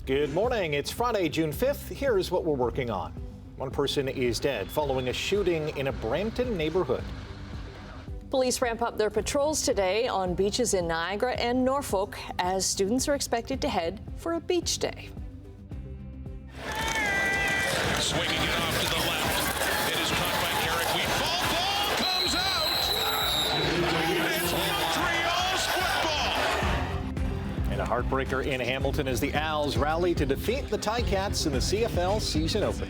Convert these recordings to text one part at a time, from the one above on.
Good morning. It's Friday, June 5th. Here's what we're working on. One person is dead following a shooting in a Brampton neighborhood. Police ramp up their patrols today on beaches in Niagara and Norfolk as students are expected to head for a beach day. Swinging it off to the left. It is caught by Carrick. We fall. Ball comes out. It's Montreal's football. And a heartbreaker in Hamilton as the Owls rally to defeat the Ticats in the CFL season opener.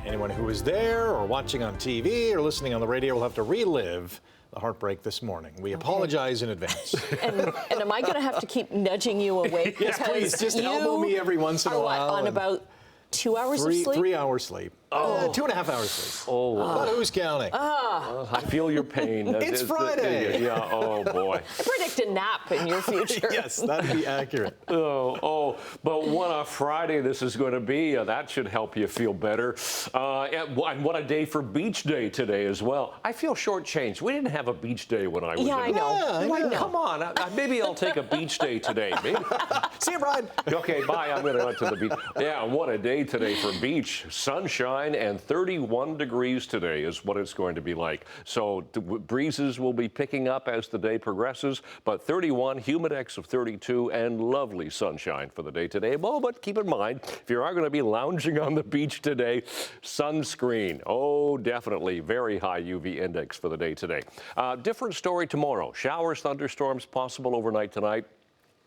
Anyone who was there or watching on TV or listening on the radio will have to relive the heartbreak this morning. We apologize in advance. And am I going to have to keep nudging you awake? Yes, please, just elbow me every once in a while. On about 2 hours of sleep? 3 hours sleep. 2.5 hours sleep. But who's counting? I feel your pain. It's Friday. Yeah, oh boy. I predict a nap in your future. Yes, that'd be accurate. But what a Friday this is going to be. That should help you feel better. And what a day for beach day today as well. I feel shortchanged. We didn't have a beach day when I was in I know. Yeah, I know. Come on. Maybe I'll take a beach day today. Maybe. See you, Brian. Okay, bye. I'm going to go to the beach. Yeah, what a day today for beach. Sunshine and 31 degrees today is what it's going to be like. So breezes will be picking up as the day progresses, but 31, humidex of 32, and lovely sunshine for the day today. Well, but keep in mind, if you are going to be lounging on the beach today, sunscreen. Oh, definitely very high UV index for the day today. Different story tomorrow. Showers, thunderstorms possible overnight tonight,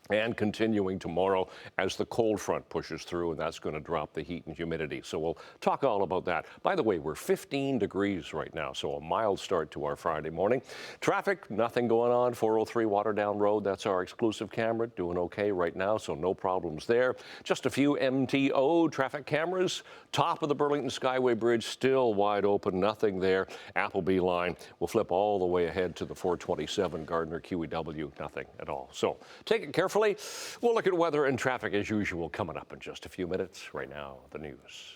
and continuing tomorrow as the cold front pushes through, and that's going to drop the heat and humidity. So we'll talk all about that. By the way, we're 15 degrees right now, so a mild start to our Friday morning. Traffic, nothing going on. 403 Waterdown Road, that's our exclusive camera, doing okay right now, so no problems there. Just a few MTO traffic cameras. Top of the Burlington Skyway Bridge still wide open, nothing there. Appleby line will flip all the way ahead to the 427 Gardner QEW, nothing at all. So take it carefully. We'll look at weather and traffic as usual coming up in just a few minutes. Right now, the news.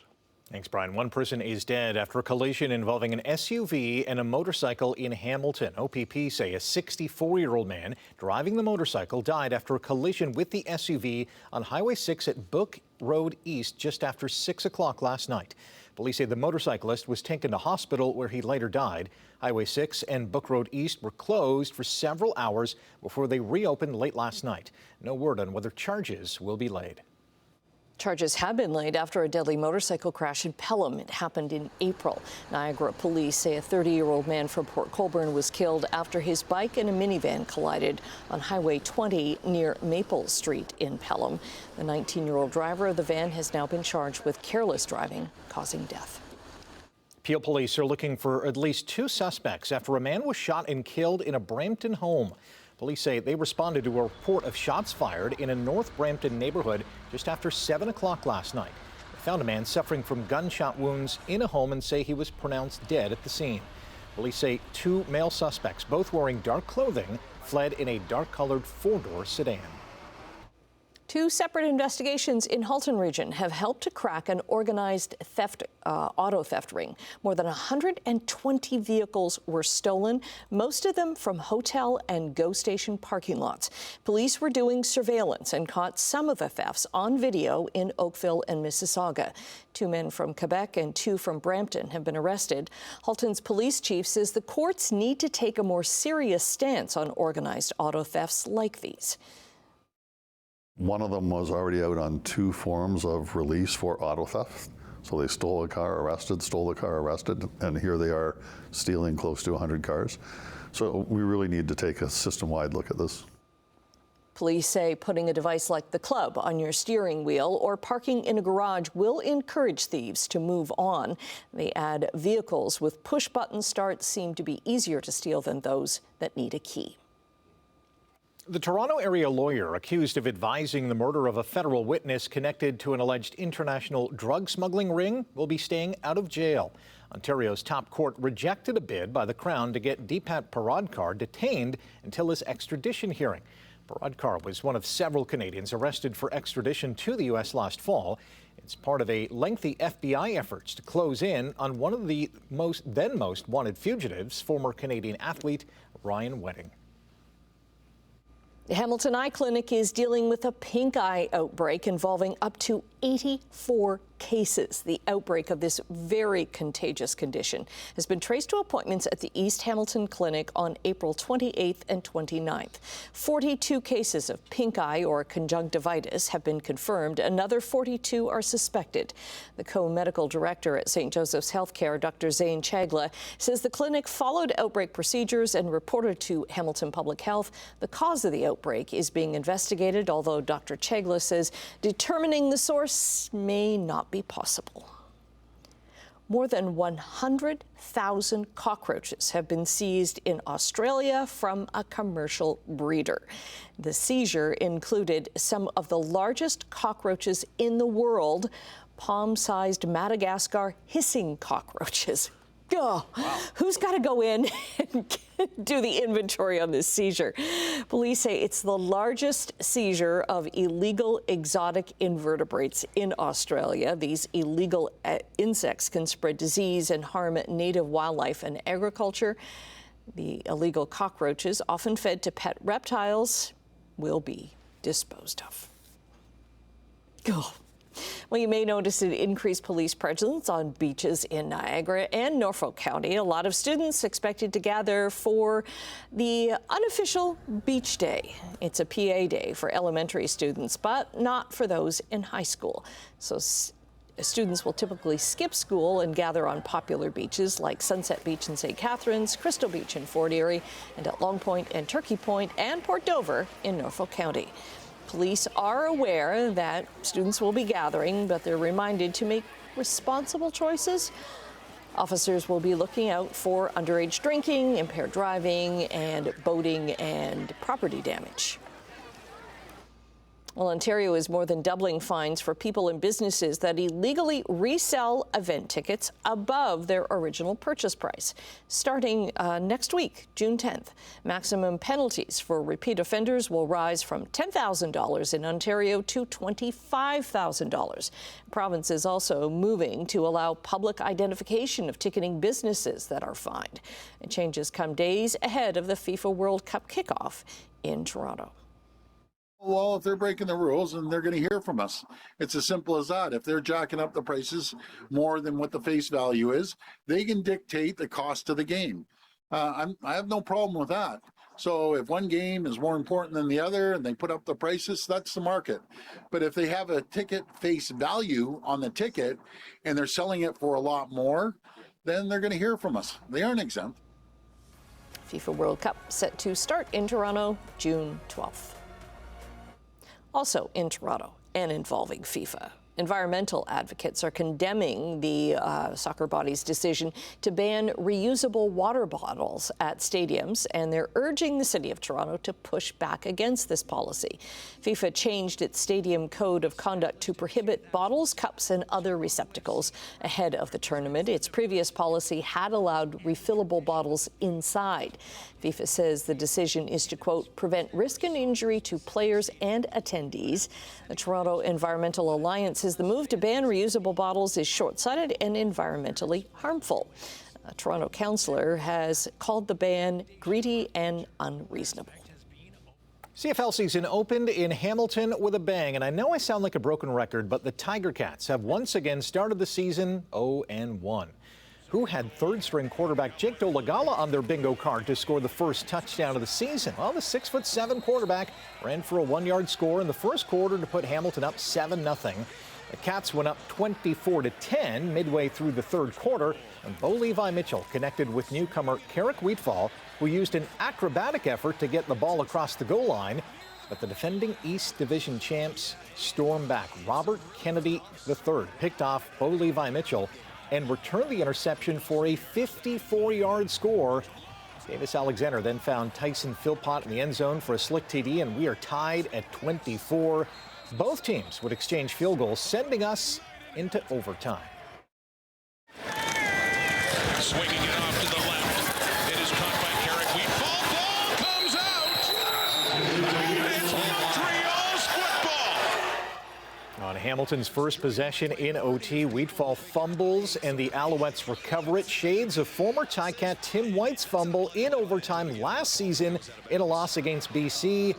Thanks, Brian. One person is dead after a collision involving an SUV and a motorcycle in Hamilton. OPP say a 64-year-old man driving the motorcycle died after a collision with the SUV on Highway 6 at Book Road East just after 6 o'clock last night. Police say the motorcyclist was taken to hospital where he later died. Highway 6 and Book Road East were closed for several hours before they reopened late last night. No word on whether charges will be laid. Charges have been laid after a deadly motorcycle crash in Pelham. It happened in April. Niagara police say a 30-year-old man from Port Colborne was killed after his bike and a minivan collided on Highway 20 near Maple Street in Pelham. The 19-year-old driver of the van has now been charged with careless driving, causing death. Peel police are looking for at least 2 suspects after a man was shot and killed in a Brampton home. Police say they responded to a report of shots fired in a North Brampton neighborhood just after 7 o'clock last night. They found a man suffering from gunshot wounds in a home and say he was pronounced dead at the scene. Police say 2 male suspects, both wearing dark clothing, fled in a dark-colored 4-door sedan. 2 separate investigations in Halton region have helped to crack an organized auto theft ring. More than 120 vehicles were stolen, most of them from hotel and GO station parking lots. Police were doing surveillance and caught some of the thefts on video in Oakville and Mississauga. 2 men from Quebec and 2 from Brampton have been arrested. Halton's police chief says the courts need to take a more serious stance on organized auto thefts like these. One of them was already out on 2 forms of release for auto theft. So they stole a car, arrested, stole the car, arrested, and here they are stealing close to 100 cars. So we really need to take a system-wide look at this. Police say putting a device like the club on your steering wheel or parking in a garage will encourage thieves to move on. They add vehicles with push-button starts seem to be easier to steal than those that need a key. The Toronto area lawyer accused of advising the murder of a federal witness connected to an alleged international drug smuggling ring will be staying out of jail. Ontario's top court rejected a bid by the Crown to get Deepat Paradkar detained until his extradition hearing. Paradkar was one of several Canadians arrested for extradition to the U.S. last fall. It's part of a lengthy FBI efforts to close in on one of the most wanted fugitives, former Canadian athlete Ryan Wedding. The Hamilton Eye Clinic is dealing with a pink eye outbreak involving up to 84 cases. The outbreak of this very contagious condition has been traced to appointments at the East Hamilton Clinic on April 28th and 29th. 42 cases of pink eye or conjunctivitis have been confirmed. Another 42 are suspected. The co-medical director at St. Joseph's Healthcare, Dr. Zane Chagla, says the clinic followed outbreak procedures and reported to Hamilton Public Health. The cause of the outbreak is being investigated, although Dr. Chagla says determining the source may not be possible. More than 100,000 cockroaches have been seized in Australia from a commercial breeder. The seizure included some of the largest cockroaches in the world, palm-sized Madagascar hissing cockroaches. Oh, wow. Who's got to go in and do the inventory on this seizure? Police say it's the largest seizure of illegal exotic invertebrates in Australia. These illegal insects can spread disease and harm native wildlife and agriculture. The illegal cockroaches, often fed to pet reptiles, will be disposed of. Oh. Well, you may notice an increased police presence on beaches in Niagara and Norfolk County. A lot of students expected to gather for the unofficial beach day. It's a PA day for elementary students, but not for those in high school. So students will typically skip school and gather on popular beaches like Sunset Beach in St. Catharines, Crystal Beach in Fort Erie, and at Long Point and Turkey Point and Port Dover in Norfolk County. Police are aware that students will be gathering, but they're reminded to make responsible choices. Officers will be looking out for underage drinking, impaired driving, and boating and property damage. Well, Ontario is more than doubling fines for people and businesses that illegally resell event tickets above their original purchase price. Starting next week, June 10th, maximum penalties for repeat offenders will rise from $10,000 in Ontario to $25,000. The province is also moving to allow public identification of ticketing businesses that are fined. The changes come days ahead of the FIFA World Cup kickoff in Toronto. Well, if they're breaking the rules, then they're going to hear from us. It's as simple as that. If they're jacking up the prices more than what the face value is, they can dictate the cost of the game. I have no problem with that. So if one game is more important than the other and they put up the prices, that's the market. But if they have a ticket face value on the ticket and they're selling it for a lot more, then they're going to hear from us. They aren't exempt. FIFA World Cup set to start in Toronto June 12th. Also in Toronto and involving FIFA, environmental advocates are condemning the soccer body's decision to ban reusable water bottles at stadiums, and they're urging the City of Toronto to push back against this policy. FIFA changed its stadium code of conduct to prohibit bottles, cups, and other receptacles ahead of the tournament. Its previous policy had allowed refillable bottles inside. FIFA says the decision is to, quote, prevent risk and injury to players and attendees. The Toronto Environmental Alliance says the move to ban reusable bottles is short-sighted and environmentally harmful. A Toronto councillor has called the ban greedy and unreasonable. CFL season opened in Hamilton with a bang, and I know I sound like a broken record, but the Tiger Cats have once again started the season 0-1. Who had third-string quarterback Jake Dolegala on their bingo card to score the first touchdown of the season? Well, the 6'7" quarterback ran for a 1-yard score in the first quarter to put Hamilton up 7-0. The Cats went up 24-10 midway through the third quarter, and Bo Levi Mitchell connected with newcomer Carrick Wheatfall, who used an acrobatic effort to get the ball across the goal line. But the defending East Division champs stormed back. Robert Kennedy III picked off Bo Levi Mitchell and returned the interception for a 54-yard score. Davis Alexander then found Tyson Philpott in the end zone for a slick TD, and we are tied at 24. Both teams would exchange field goals, sending us into overtime. Swinging it off to the left. It is caught by Carrick Wheatfall. Ball comes out. It's Montreal's football. On Hamilton's first possession in OT, Wheatfall fumbles and the Alouettes recover it. Shades of former Ticat Tim White's fumble in overtime last season in a loss against BC.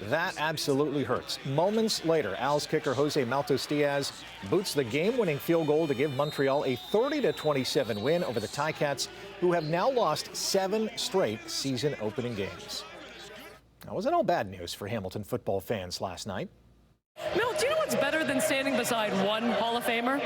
That absolutely hurts. Moments later, Al's kicker Jose Maltos Diaz boots the game-winning field goal to give Montreal a 30-27 win over the Ticats, who have now lost 7 straight season-opening games. That wasn't all bad news for Hamilton football fans last night. Milt, do you know what's better than standing beside one Hall of Famer?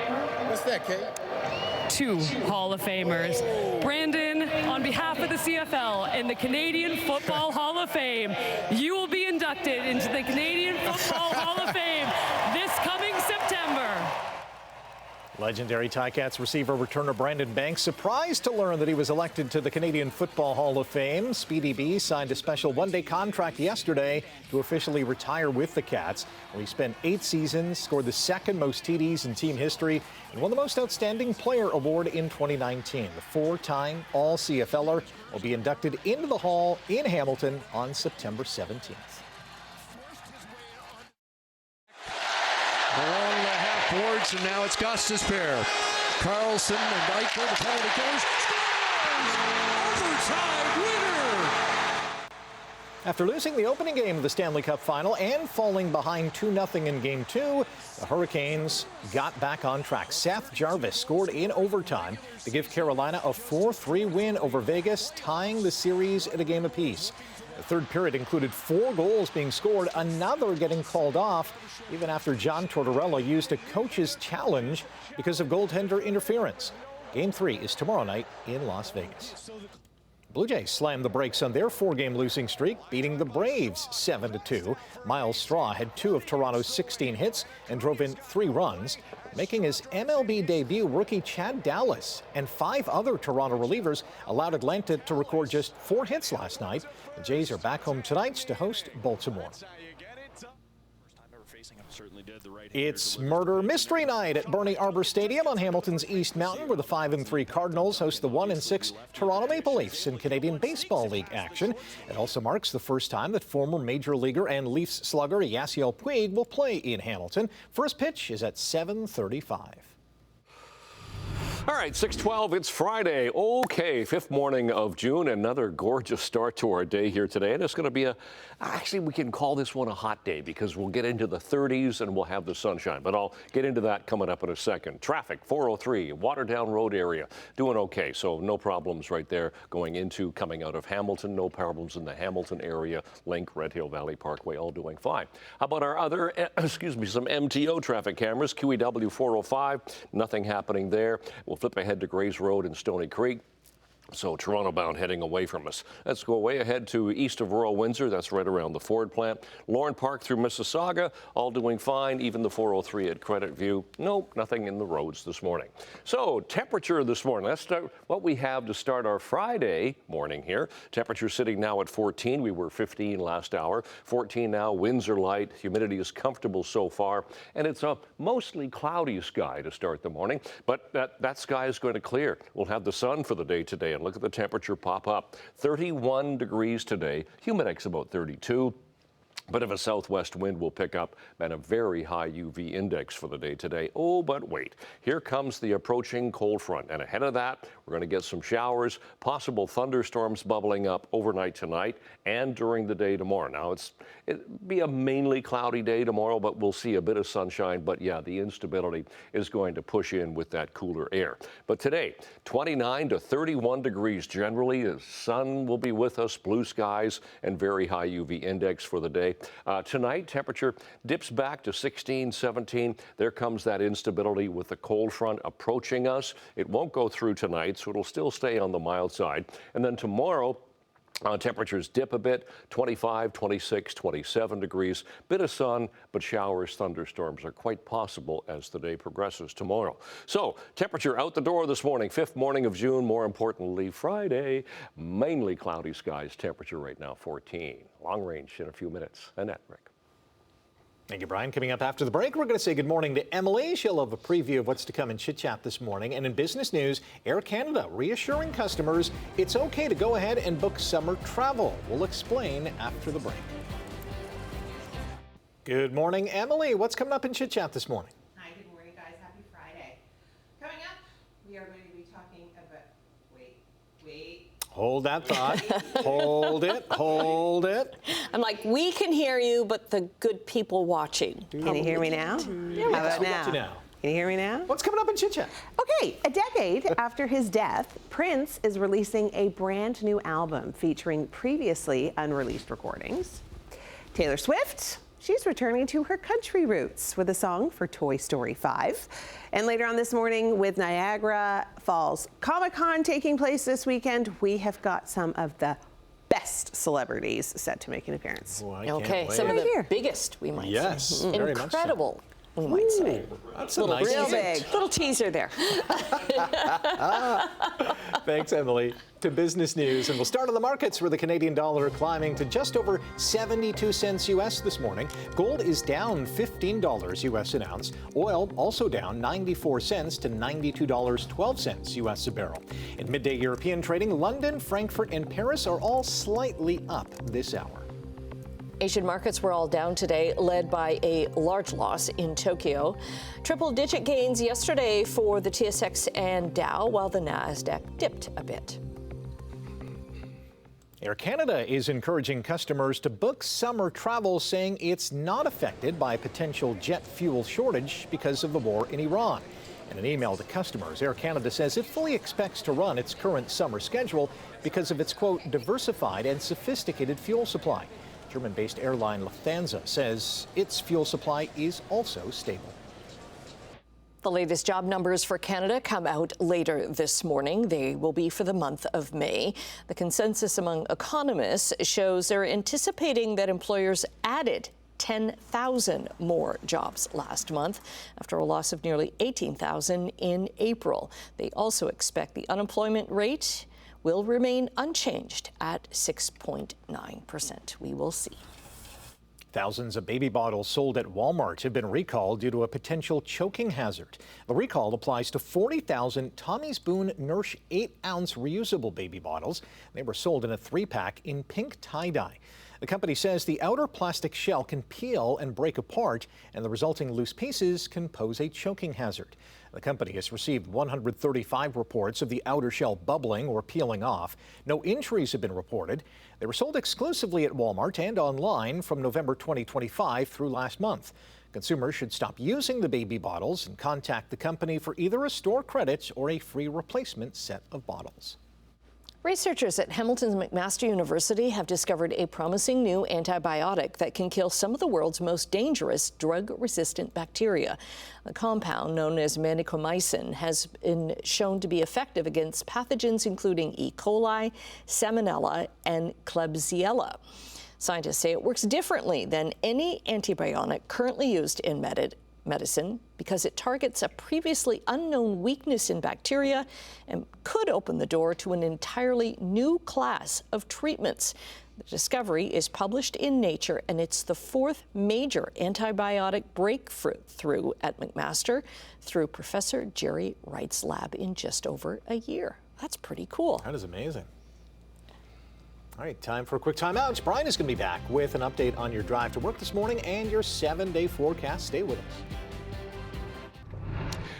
What's that, Kate? 2 Hall of Famers. Brandon, on behalf of the CFL and the Canadian Football Hall of Fame, you will be inducted into the Canadian Football Hall of Fame this coming September. Legendary Ticats receiver returner Brandon Banks surprised to learn that he was elected to the Canadian Football Hall of Fame. Speedy B signed a special one-day contract yesterday to officially retire with the Cats, where he spent 8 seasons, scored the second most TDs in team history, and won the Most Outstanding Player award in 2019. The 4-time All-CFLer will be inducted into the Hall in Hamilton on September 17th. Along the half boards, and now it's Gostis pair. Carlson and Eichel, the penalty goes. Scores! Overtime winner! After losing the opening game of the Stanley Cup Final and falling behind 2-0 in Game 2, the Hurricanes got back on track. Seth Jarvis scored in overtime to give Carolina a 4-3 win over Vegas, tying the series at a game apiece. The third period included 4 goals being scored, another getting called off, even after John Tortorella used a coach's challenge because of goaltender interference. Game 3 is tomorrow night in Las Vegas. Blue Jays slammed the brakes on their 4-game losing streak, beating the Braves 7-2. Miles Straw had 2 of Toronto's 16 hits and drove in 3 runs. Making his MLB debut, rookie Chad Dallas and 5 other Toronto relievers allowed Atlanta to record just 4 hits last night. The Jays are back home tonight to host Baltimore. It's Murder Mystery Night at Bernie Arbor Stadium on Hamilton's East Mountain, where the 5-3 Cardinals host the 1-6 Toronto Maple Leafs in Canadian Baseball League action. It also marks the first time that former Major Leaguer and Leafs slugger Yasiel Puig will play in Hamilton. First pitch is at 7:35. All right, 6:12, it's Friday. Okay, 5th morning of June, another gorgeous start to our day here today. And it's going to be actually we can call this one a hot day because we'll get into the 30s and we'll have the sunshine. But I'll get into that coming up in a second. Traffic, 403, Waterdown Road area, doing okay. So no problems right there coming out of Hamilton. No problems in the Hamilton area. Link, Red Hill Valley Parkway, all doing fine. How about our other, some MTO traffic cameras? QEW 405, nothing happening there. We'll flip ahead to Grays Road in Stony Creek. So Toronto bound heading away from us. Let's go way ahead to east of Royal Windsor. That's right around the Ford plant. Lauren Park through Mississauga, all doing fine. Even the 403 at Credit View. Nope, nothing in the roads this morning. So temperature this morning. Let's start what we have to start our Friday morning here. Temperature sitting now at 14. We were 15 last hour. 14 now. Winds are light. Humidity is comfortable so far. And it's a mostly cloudy sky to start the morning. But that sky is going to clear. We'll have the sun for the day today. And look at the temperature pop up. 31 degrees today. Humidex about 32. Bit of a southwest wind will pick up and a very high UV index for the day today. Oh, but wait, here comes the approaching cold front. And ahead of that, we're going to get some showers, possible thunderstorms bubbling up overnight tonight and during the day tomorrow. Now, it'll be a mainly cloudy day tomorrow, but we'll see a bit of sunshine. But yeah, the instability is going to push in with that cooler air. But today, 29 to 31 degrees generally. The sun will be with us, blue skies, and very high UV index for the day. Tonight, temperature dips back to 16, 17. There comes that instability with the cold front approaching us. It won't go through tonight, so it'll still stay on the mild side. And then tomorrow, temperatures dip a bit, 25, 26, 27 degrees. Bit of sun, but showers, thunderstorms are quite possible as the day progresses tomorrow. So temperature out the door this morning, 5th morning of June, more importantly Friday, mainly cloudy skies. Temperature right now 14. Long range in a few minutes. Annette, Rick. Thank you, Brian. Coming up after the break, we're going to say good morning to Emily. She'll have a preview of what's to come in Chit Chat this morning. And in business news, Air Canada reassuring customers it's okay to go ahead and book summer travel. We'll explain after the break. Good morning, Emily. What's coming up in Chit Chat this morning? we are going to be talking about, wait. Hold that thought. Hold it. I'm like, we can hear you, but the good people watching. Can you hear me now? How about now? Can you hear me now? What's coming up in Chit Chat? Okay, a decade after his death, Prince is releasing a brand new album featuring previously unreleased recordings. Taylor Swift, she's returning to her country roots with a song for Toy Story 5. And later on this morning, with Niagara Falls Comic-Con taking place this weekend, we have got some of the best celebrities set to make an appearance. Oh, I can't Okay, wait. some of the biggest, we might say. Yes, very much so. Incredible, we might say. That's a nice real teaser. big. Little teaser there. Thanks, Emily. To business news, and we'll start on the markets where the Canadian dollar climbing to just over 72 cents U.S. this morning. Gold is down $15 U.S. an ounce. Oil also down 94 cents to $92.12 U.S. a barrel. In midday European trading, London, Frankfurt, and Paris are all slightly up this hour. Asian markets were all down today, led by a large loss in Tokyo. Triple-digit gains yesterday for the TSX and Dow, while the Nasdaq dipped a bit. Air Canada is encouraging customers to book summer travel, saying it's not affected by a potential jet fuel shortage because of the war in Iran. In an email to customers, Air Canada says it fully expects to run its current summer schedule because of its, quote, diversified and sophisticated fuel supply. German-based airline Lufthansa says its fuel supply is also stable. The latest job numbers for Canada come out later this morning. They will be for the month of May. The consensus among economists shows they're anticipating that employers added 10,000 more jobs last month after a loss of nearly 18,000 in April. They also expect the unemployment rate will remain unchanged at 6.9%. We will see. Thousands of baby bottles sold at Walmart have been recalled due to a potential choking hazard. The recall applies to 40,000 Tommy's Boone Nurse 8-ounce reusable baby bottles. They were sold in a 3-pack in pink tie-dye. The company says the outer plastic shell can peel and break apart, and the resulting loose pieces can pose a choking hazard. The company has received 135 reports of the outer shell bubbling or peeling off. No injuries have been reported. They were sold exclusively at Walmart and online from November 2025 through last month. Consumers should stop using the baby bottles and contact the company for either a store credit or a free replacement set of bottles. Researchers at Hamilton's McMaster University have discovered a promising new antibiotic that can kill some of the world's most dangerous drug-resistant bacteria. The compound, known as vancomycin, has been shown to be effective against pathogens including E. coli, Salmonella, and Klebsiella. Scientists say it works differently than any antibiotic currently used in medicine because it targets a previously unknown weakness in bacteria and could open the door to an entirely new class of treatments. The discovery is published in Nature, and it's the 4th major antibiotic breakthrough at McMaster through Professor Jerry Wright's lab in just over a year. That's pretty cool. That is amazing. All right, time for a quick timeout. Brian is going to be back with an update on your drive to work this morning and your 7-day forecast. Stay with us.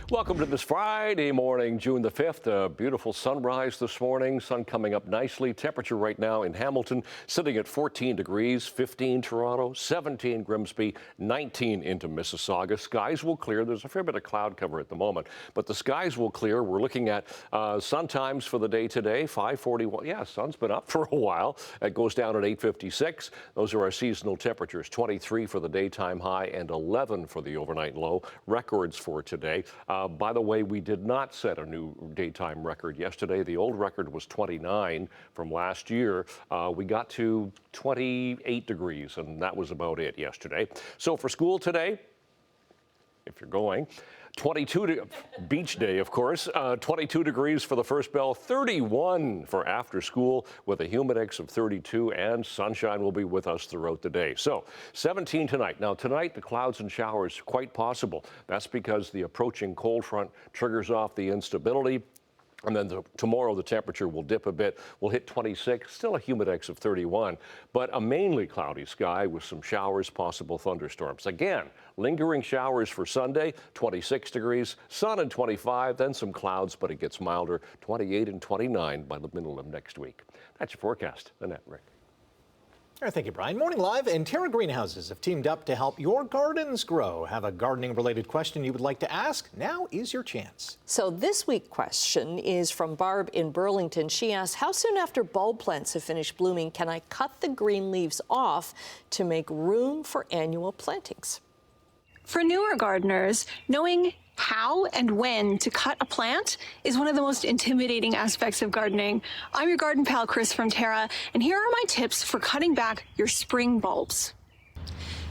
Welcome to this Friday morning, June the 5th. A beautiful sunrise this morning. Sun coming up nicely. Temperature right now in Hamilton sitting at 14 degrees, 15 Toronto, 17 Grimsby, 19 into Mississauga. Skies will clear. There's a fair bit of cloud cover at the moment, but the skies will clear. We're looking at sun times for the day today, 5:41. Yeah, sun's been up for a while. It goes down at 8:56. Those are our seasonal temperatures. 23 for the daytime high and 11 for the overnight low. Records for today. By the way, we did not set a new daytime record yesterday. The old record was 29 from last year. We got to 28 degrees, and that was about it yesterday. So for school today, if you're going, 22 beach day, of course, 22 degrees for the first bell, 31 for after school with a humidex of 32, and sunshine will be with us throughout the day. So 17 tonight. Now tonight, the clouds and showers quite possible. That's because the approaching cold front triggers off the instability. And then tomorrow, the temperature will dip a bit. We'll hit 26, still a humidex of 31, but a mainly cloudy sky with some showers, possible thunderstorms. Again, lingering showers for Sunday, 26 degrees, sun and 25, then some clouds, but it gets milder, 28 and 29 by the middle of next week. That's your forecast. Annette, Rick. All right, thank you, Brian. Morning Live and Terra Greenhouses have teamed up to help your gardens grow. Have a gardening-related question you would like to ask? Now is your chance. So this week's question is from Barb in Burlington. She asks, how soon after bulb plants have finished blooming can I cut the green leaves off to make room for annual plantings? For newer gardeners, knowing how and when to cut a plant is one of the most intimidating aspects of gardening. I'm your garden pal, Chris from Terra, and here are my tips for cutting back your spring bulbs.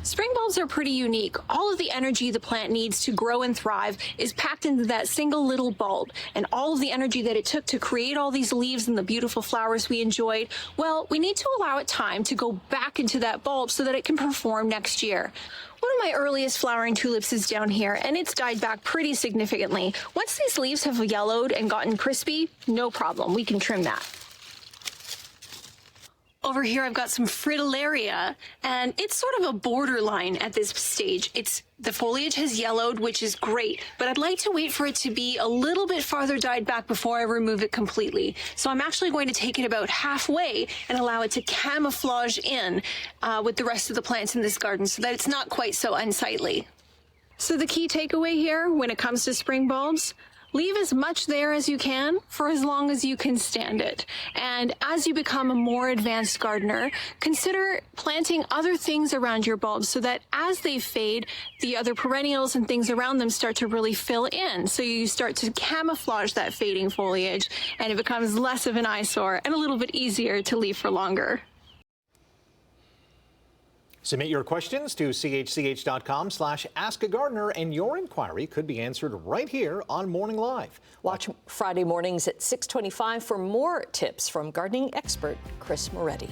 Spring bulbs are pretty unique. All of the energy the plant needs to grow and thrive is packed into that single little bulb. And all of the energy that it took to create all these leaves and the beautiful flowers we enjoyed, well, we need to allow it time to go back into that bulb so that it can perform next year. One of my earliest flowering tulips is down here, and it's died back pretty significantly. Once these leaves have yellowed and gotten crispy, no problem, we can trim that. Over here, I've got some fritillaria, and it's sort of a borderline at this stage. The foliage has yellowed, which is great, but I'd like to wait for it to be a little bit farther died back before I remove it completely. So I'm actually going to take it about halfway and allow it to camouflage in with the rest of the plants in this garden so that it's not quite so unsightly. So the key takeaway here when it comes to spring bulbs, leave as much there as you can for as long as you can stand it. And as you become a more advanced gardener, consider planting other things around your bulbs so that as they fade, the other perennials and things around them start to really fill in. So you start to camouflage that fading foliage and it becomes less of an eyesore and a little bit easier to leave for longer. Submit your questions to chch.com/askagardener and your inquiry could be answered right here on Morning Live. Watch Friday mornings at 6:25 for more tips from gardening expert Chris Moretti.